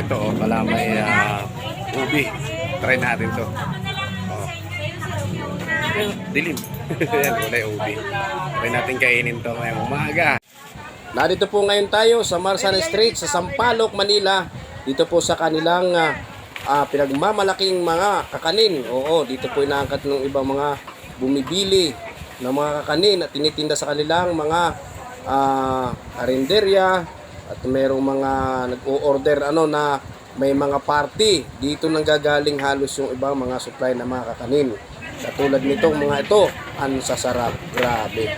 ito, oh, kalamay ubi. Try natin to. Oh. Dilim. Yan, kulay ubi. Try natin kainin to ngayong umaga. Narito po ngayon tayo sa Marsan Street sa Sampaloc, Manila. Dito po sa kanilang pinagmamalaking mga kakanin. Oo, dito po inaangkat ng ibang mga bumibili ng mga kakanin at tinitinda sa kanilang mga karinderya at merong mga nag-o-order na may mga party. Dito nanggagaling halos yung ibang mga supply ng mga kakanin. Katulad nitong mga ito, ang sasarap. Grabe.